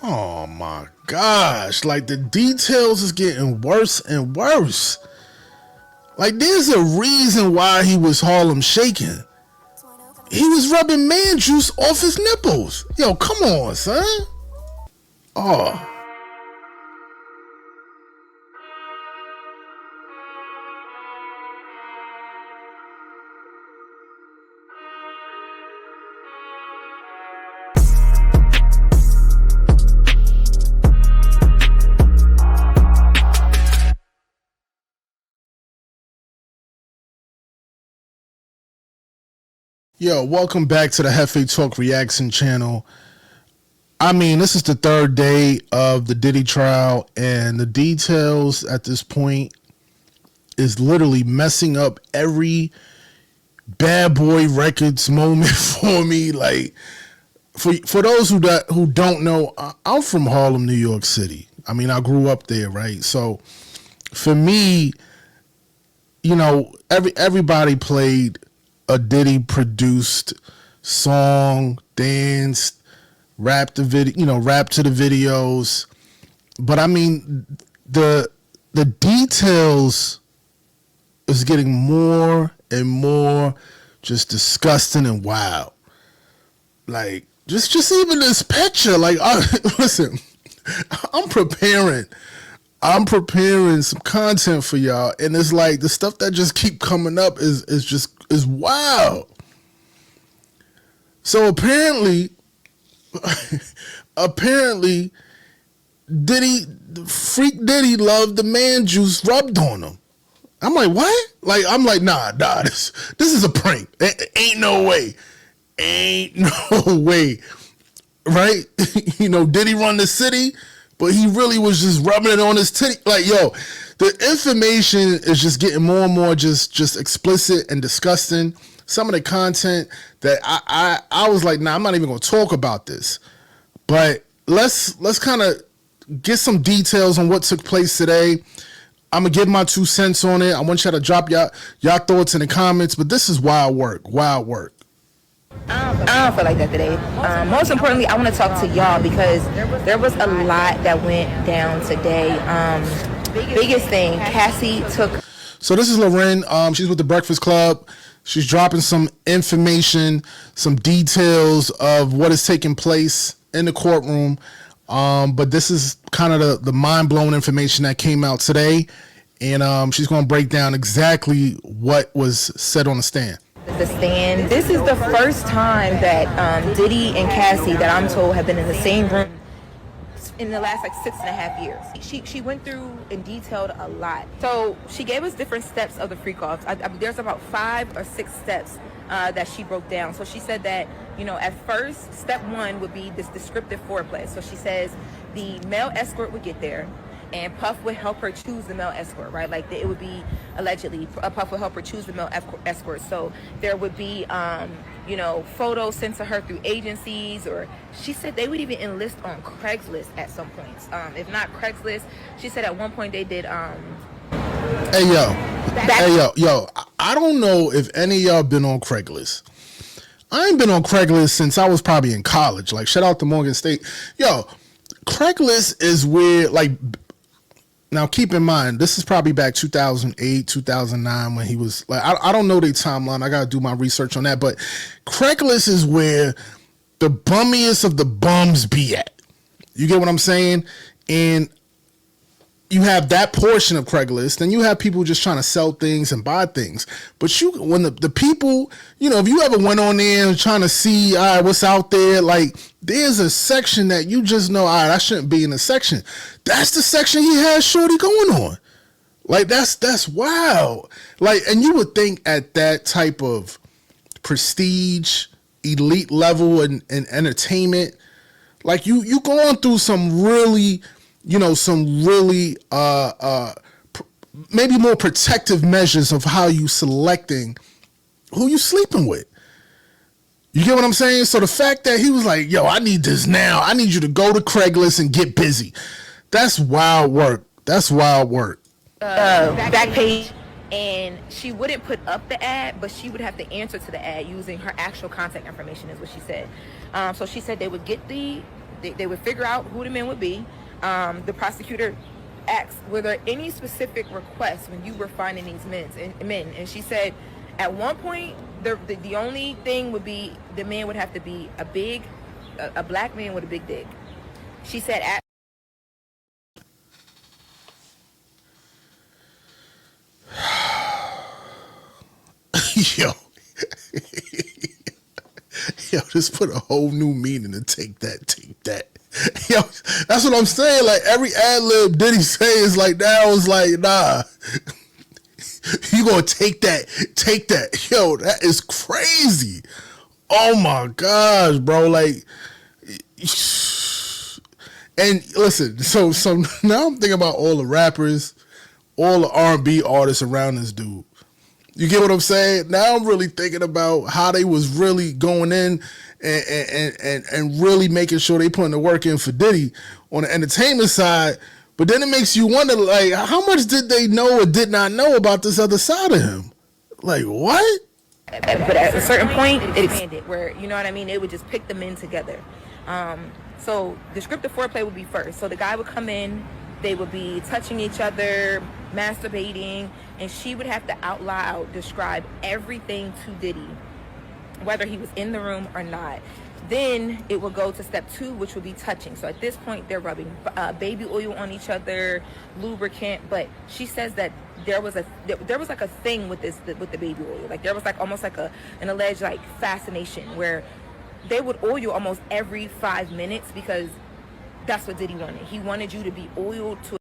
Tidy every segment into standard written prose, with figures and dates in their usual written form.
Oh my gosh, like the details is getting worse and worse. Like there's a reason why he was Harlem shaking. He was rubbing man juice off his nipples. Yo, come on, son. Oh. Yo, welcome back to the Hefe Talk Reaction channel. I mean, this is the third day of the Diddy trial, and the details at this point is literally messing up every Bad Boy Records moment for me. Like, for those who don't know, I'm from Harlem, New York City. I mean, I grew up there, right? So, for me, you know, everybody played a Diddy produced song, danced, rapped the video, rapped to the videos. But I mean, the details is getting more and more just disgusting and wild. Like just even this picture, like listen, I'm preparing some content for y'all, and it's like the stuff that just keep coming up is wild. So apparently Diddy loved the man juice rubbed on him. I'm like, what? Like, I'm like, nah, this is a prank. Ain't no way. Right? Diddy run the city, but he really was just rubbing it on his titty. Like, yo, the information is just getting more and more just explicit and disgusting. Some of the content that I was like, nah, I'm not even gonna talk about this. But let's kind of get some details on what took place today. I'm gonna give my 2 cents on it. I want y'all to drop y'all thoughts in the comments. But this is wild work. I don't feel like that today. Most importantly, I want to talk to y'all because there was a lot that went down today. Biggest thing, Cassie took. So this is Loren. She's with the Breakfast Club. She's dropping some information, some details of what is taking place in the courtroom. But this is kind of the mind-blowing information that came out today. And she's going to break down exactly what was said on the stand. This is the first time that Diddy and Cassie, that I'm told, have been in the same room in the last like 6.5 years. She went through and detailed a lot. So she gave us different steps of the freak-offs. There's about 5 or 6 steps that she broke down. So she said that, at first, step 1 would be this descriptive foreplay. So she says the male escort would get there, and Puff would help her choose the male escort, right? Like it would be allegedly Puff would help her choose the male escort. So there would be, photos sent to her through agencies, or she said they would even enlist on Craigslist at some points. If not Craigslist, she said at one point they did. Hey yo, I don't know if any of y'all been on Craigslist. I ain't been on Craigslist since I was probably in college. Like, shout out to Morgan State. Yo, Craigslist is where, like, now keep in mind, this is probably back 2008, 2009 when he was, like, I don't know the timeline. I got to do my research on that. But Craigslist is where the bummiest of the bums be at. You get what I'm saying? And you have that portion of Craigslist, then you have people just trying to sell things and buy things. But when the people, if you ever went on there and trying to see, all right, what's out there, like, there's a section that you just know, all right, I shouldn't be in the section. That's the section he has Shorty going on. Like, that's wild. Like, and you would think at that type of prestige, elite level and entertainment, like you going through some really, maybe more protective measures of how you selecting who you sleeping with. You get what I'm saying? So the fact that he was like, yo, I need this now. I need you to go to Craigslist and get busy. That's wild work. Back page, and she wouldn't put up the ad, but she would have to answer to the ad using her actual contact information, is what she said. So she said they would get the they would figure out who the men would be. The prosecutor asked, were there any specific requests when you were finding these men? And she said, at one point, the only thing would be the man would have to be a black man with a big dick. She said, yo, yo, just put a whole new meaning to take that. Yo, that's what I'm saying. Like every ad lib Diddy say is like now is like, nah. You gonna take that. Yo, that is crazy. Oh my gosh, bro. Like, and listen, so now I'm thinking about all the rappers, all the R&B artists around this dude. You get what I'm saying? Now I'm really thinking about how they was really going in and really making sure they putting the work in for Diddy on the entertainment side. But then it makes you wonder, like, how much did they know or did not know about this other side of him? Like, what? but at a certain point, it expanded where, you know what I mean, they would just pick the men together. So the scripted foreplay would be first. So the guy would come in, they would be touching each other, masturbating, and she would have to out loud describe everything to Diddy, whether he was in the room or not. Then it would go to step 2, which would be touching. So at this point, they're rubbing baby oil on each other, lubricant. But she says that there was like a thing with the baby oil. Like there was like almost like an alleged like fascination where they would oil almost every 5 minutes because that's what Diddy wanted. He wanted you to be oiled to.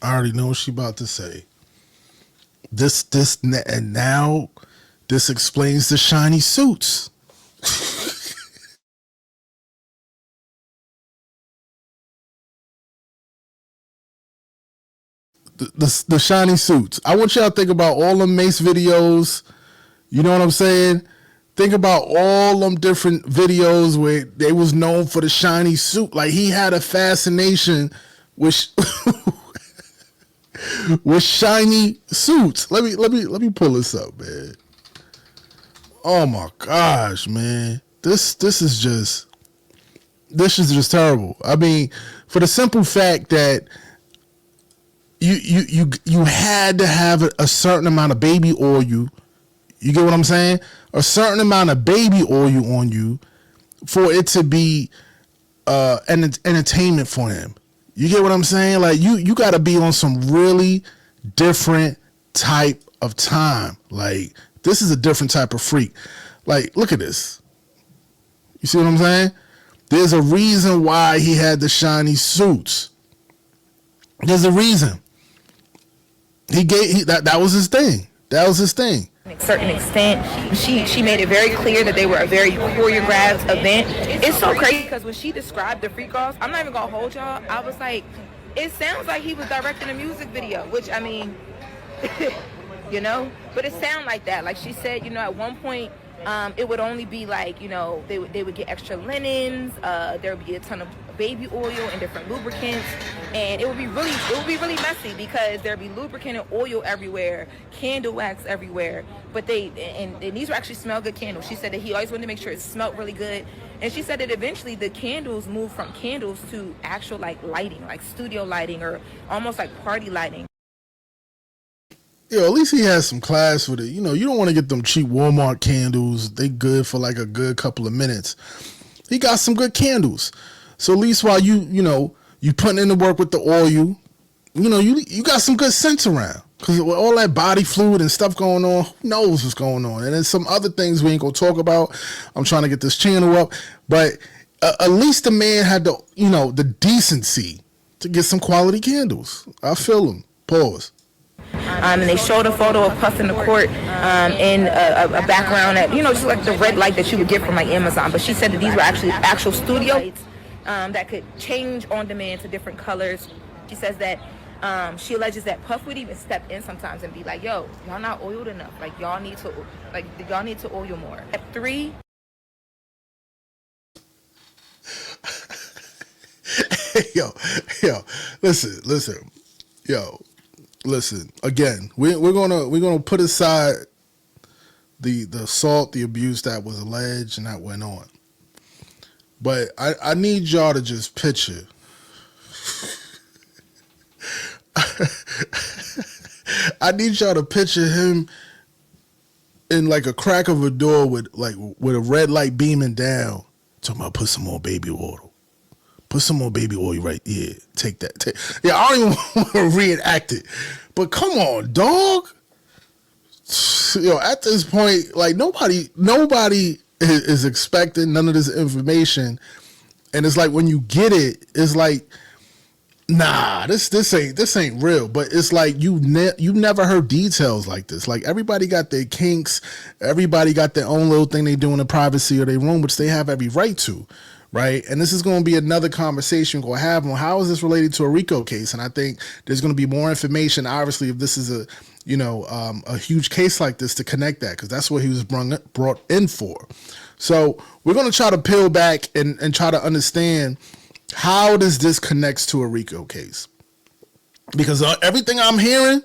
I already know what she about to say. And now this explains the shiny suits. the shiny suits. I want y'all to think about all the Mace videos. You know what I'm saying? Think about all them different videos where they was known for the shiny suit. Like he had a fascination with with shiny suits. Let me pull this up, man. Oh my gosh, man. This is just terrible. I mean, for the simple fact that you had to have a certain amount of baby oil. You get what I'm saying? A certain amount of baby oil on you for it to be an entertainment for him. You get what I'm saying? Like you got to be on some really different type of time. Like this is a different type of freak. Like look at this. You see what I'm saying? There's a reason why he had the shiny suits. There's a reason. That was his thing. That was his thing. To a certain extent, she made it very clear that they were a very choreographed event. It's so crazy because when she described the freak offs, I'm not even gonna hold y'all. I was like, it sounds like he was directing a music video, which I mean, you know, but it sounded like that. Like she said, you know, at one point, it would only be like, you know, they would get extra linens. There would be a ton of baby oil and different lubricants, and it would be really messy because there'd be lubricant and oil everywhere, candle wax everywhere. But and these were actually smell good candles. She said that he always wanted to make sure it smelled really good, and she said that eventually the candles moved from candles to actual like lighting, like studio lighting or almost like party lighting. Yo, at least he has some class with it. You know, you don't want to get them cheap Walmart candles. They good for like a good couple of minutes. He got some good candles. So at least while you putting in the work with the oil, you got some good scents around. Because with all that body fluid and stuff going on, who knows what's going on? And then some other things we ain't going to talk about. I'm trying to get this channel up. But at least the man had the decency to get some quality candles. I feel him. Pause. And they showed a photo of Puff in the court in a background that, just like the red light that you would get from like Amazon. But she said that these were actually actual studio lights that could change on demand to different colors. She says that she alleges that Puff would even step in sometimes and be like, yo, y'all not oiled enough. Like y'all need to oil more. Step 3. Yo, listen. Yo, listen. Again, we're gonna put aside the assault, the abuse that was alleged and that went on. But I need y'all to just picture. I need y'all to picture him in like a crack of a door with a red light beaming down. Talking about put some more baby oil. Put some more baby oil right here. Take that. Yeah, I don't even want to reenact it. But come on, dog. At this point, like nobody is expecting none of this information. And it's like when you get it, it's like, nah, this ain't real. But it's like you never heard details like this. Like everybody got their kinks, everybody got their own little thing they do in the privacy of their room, which they have every right to, right? And this is going to be another conversation we're going to have on how is this related to a RICO case. And I think there's going to be more information, obviously, if this is a huge case like this, to connect that, because that's what he was brought in for. So we're going to try to peel back and try to understand how does this connects to a RICO case, because everything I'm hearing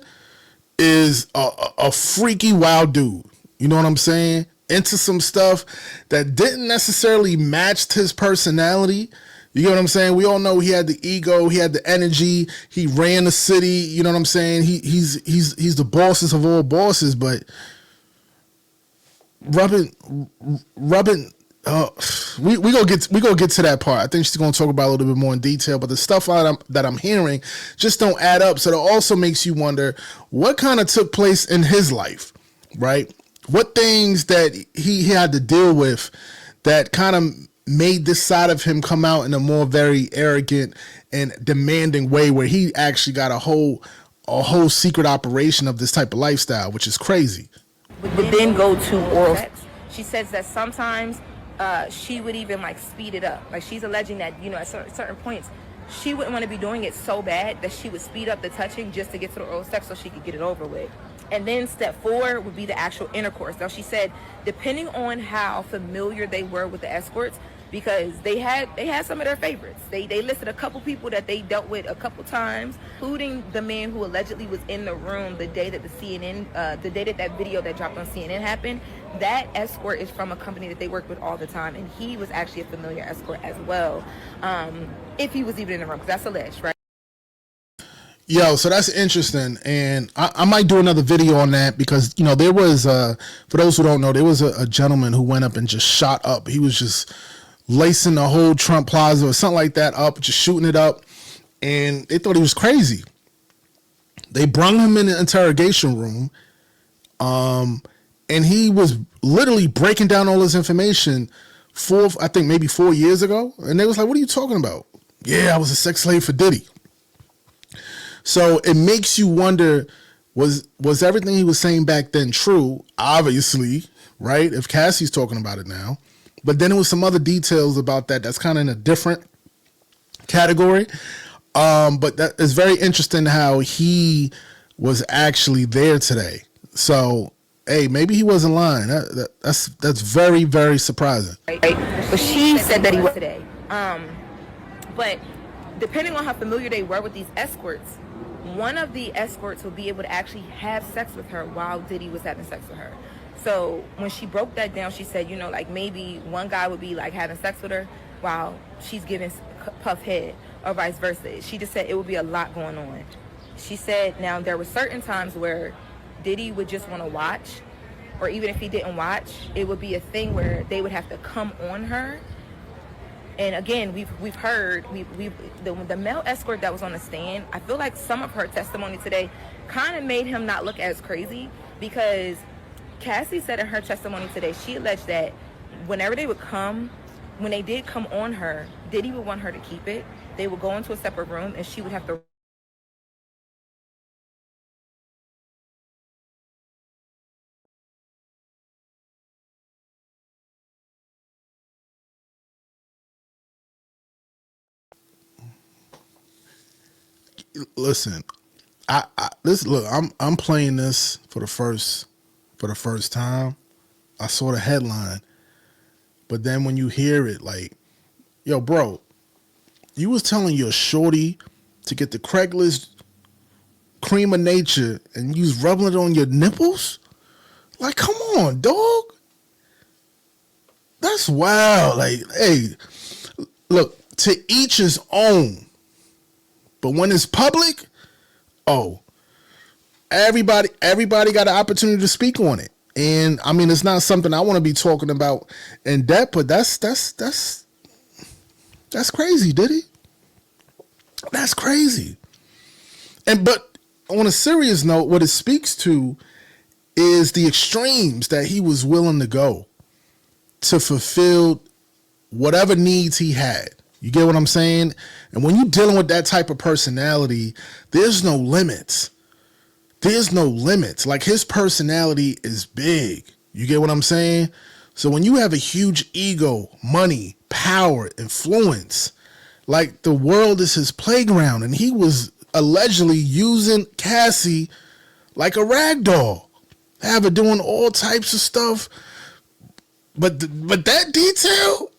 is a freaky wild dude. You know what I'm saying? Into some stuff that didn't necessarily match his personality. You know what I'm saying? We all know he had the ego, he had the energy, he ran the city. You know what I'm saying? He's the bosses of all bosses, but rubbing. We gonna get to that part. I think she's gonna talk about it a little bit more in detail. But the stuff that I'm hearing just don't add up. So it also makes you wonder what kind of took place in his life, right? What things that he had to deal with that kind of made this side of him come out in a more very arrogant and demanding way, where he actually got a whole secret operation of this type of lifestyle, which is crazy. But then go to oral sex. She says that sometimes she would even like speed it up. Like she's alleging that, at certain points, she wouldn't want to be doing it so bad that she would speed up the touching just to get to the oral sex so she could get it over with. And then step 4 would be the actual intercourse. Now she said, depending on how familiar they were with the escorts, because they had some of their favorites. They listed a couple people that they dealt with a couple times, including the man who allegedly was in the room the day that the day that video that dropped on CNN happened. That escort is from a company that they work with all the time, and he was actually a familiar escort as well, if he was even in the room, because that's alleged, right? Yo, so that's interesting, and I might do another video on that, because there was for those who don't know, there was a gentleman who went up and just shot up. He was just lacing the whole Trump Plaza or something like that up, just shooting it up, and they thought he was crazy. They brung him in the interrogation room, and he was literally breaking down all his information I think maybe 4 years ago, and they was like, "What are you talking about?" "Yeah, I was a sex slave for Diddy." So it makes you wonder, was everything he was saying back then true? Obviously, right? If Cassie's talking about it now. But then there was some other details about that's kind of in a different category. But that is very interesting how he was actually there today. So, hey, maybe he wasn't lying. That's very, very surprising. Right. But she said that he was today. But depending on how familiar they were with these escorts, one of the escorts will be able to actually have sex with her while Diddy was having sex with her. So when she broke that down, she said, like maybe one guy would be like having sex with her while she's giving puff head, or vice versa. She just said it would be a lot going on. She said now there were certain times where Diddy would just want to watch, or even if he didn't watch, it would be a thing where they would have to come on her. And again, we've heard the male escort that was on the stand, I feel like some of her testimony today kind of made him not look as crazy, because Cassie said in her testimony today, she alleged that whenever they did come on her, Diddy would want her to keep it. They would go into a separate room, and she would have to Listen, I'm playing this for the first time. I saw the headline, but then when you hear it, like, yo, bro, you was telling your shorty to get the Craigslist cream of nature and you was rubbing it on your nipples? Like, come on, dog. That's wild. Like, hey, look, to each his own. But when it's public, oh, everybody got an opportunity to speak on it. And I mean, it's not something I want to be talking about in depth, but that's crazy, Diddy. That's crazy. But on a serious note, what it speaks to is the extremes that he was willing to go to fulfill whatever needs he had. You get what I'm saying? And when you're dealing with that type of personality, there's no limits. There's no limits. Like, his personality is big. You get what I'm saying? So when you have a huge ego, money, power, influence, like, the world is his playground, and he was allegedly using Cassie like a rag doll, have her doing all types of stuff. But that detail,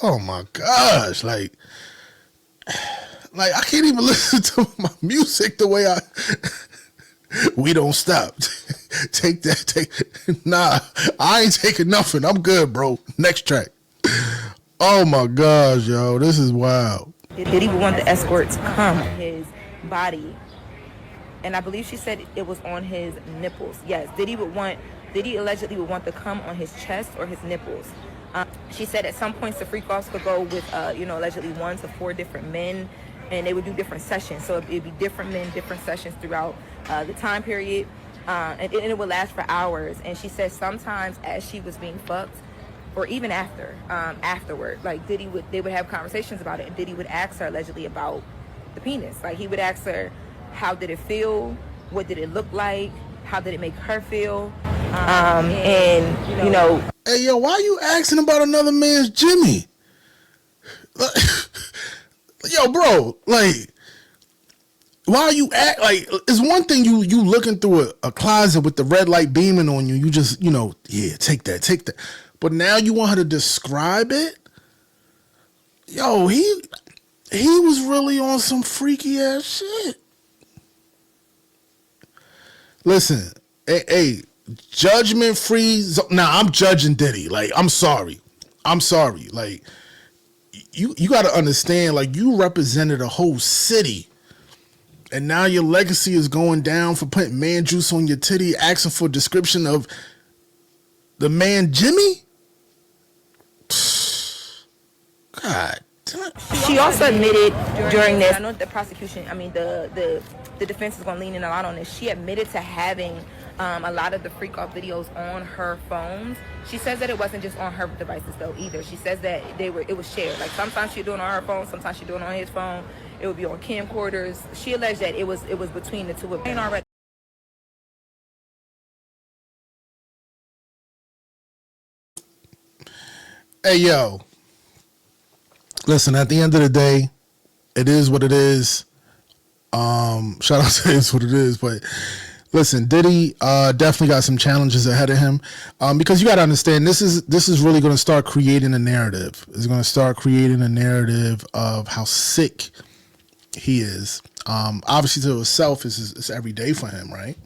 oh my gosh, like I can't even listen to my music the way we don't stop. Nah, I ain't taking nothing. I'm good, bro. Next track. Oh my gosh, yo, this is wild. Diddy would want the escorts to come on his body, and I believe she said it was on his nipples. Yes, Diddy allegedly would want the cum on his chest or his nipples. She said at some points the freak-offs could go with, allegedly 1 to 4 different men, and they would do different sessions. So it'd be different men, different sessions throughout the time period, and it would last for hours. And she said sometimes as she was being fucked, or even afterward, like they would have conversations about it, and Diddy would ask her allegedly about the penis. Like, he would ask her, how did it feel? What did it look like? How did it make her feel? Hey, yo, why you asking about another man's Jimmy? Yo, bro, like, why you act like, it's one thing you looking through a closet with the red light beaming on you. You just, yeah, take that. But now you want her to describe it? Yo, he was really on some freaky ass shit. Listen, hey, judgment free. Now, I'm judging Diddy. Like, I'm sorry. Like, you got to understand, like, you represented a whole city, and now your legacy is going down for putting man juice on your titty, asking for a description of the man Jimmy. God. She also admitted during this, I know the prosecution, the defense is going to lean in a lot on this. She admitted to having a lot of the freak off videos on her phones. She says that it wasn't just on her devices though either. She says that it was shared. Like, sometimes she'd do it on her phone, sometimes she'd do it on his phone. It would be on camcorders. She alleged that it was between the two of them. Already. Hey, yo. Listen, at the end of the day, it is what it is. Shout out to It's What It Is. But listen, Diddy definitely got some challenges ahead of him, because you got to understand, this is really going to start creating a narrative. It's going to start creating a narrative of how sick he is. Obviously, to himself, it's every day for him, right?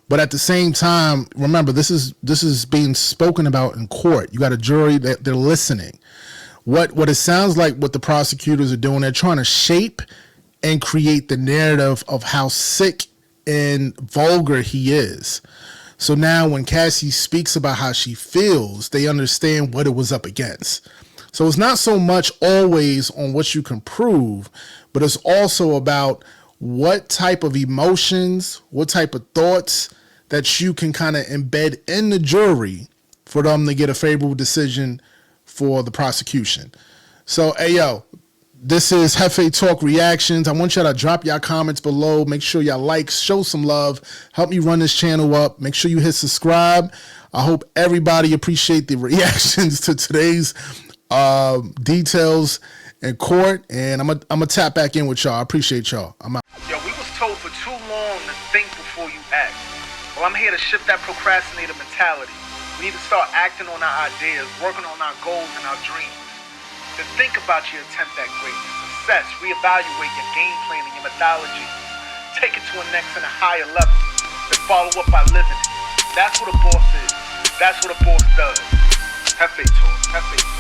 But at the same time, remember, this is being spoken about in court. You got a jury that they're listening. What it sounds like what the prosecutors are doing, they're trying to shape and create the narrative of how sick and vulgar he is. So now when Cassie speaks about how she feels, they understand what it was up against. So it's not so much always on what you can prove, but it's also about what type of emotions, what type of thoughts that you can kind of embed in the jury for them to get a favorable decision for the prosecution. So, hey, yo, this is Hefe Talk Reactions. I want y'all to drop y'all comments below. Make sure y'all like, show some love, help me run this channel up. Make sure you hit subscribe. I hope everybody appreciate the reactions to today's details in court, and I'm gonna tap back in with y'all. I appreciate y'all. I'm out. Yo, we was told for too long to think before you act. Well, I'm here to shift that procrastinator mentality. We need to start acting on our ideas, working on our goals and our dreams. Then think about your attempt at greatness. Assess, reevaluate your game plan and your methodology. Take it to a next and a higher level. Then follow up by living it. That's what a boss is. That's what a boss does. Hefe Talk. Hefe Talk.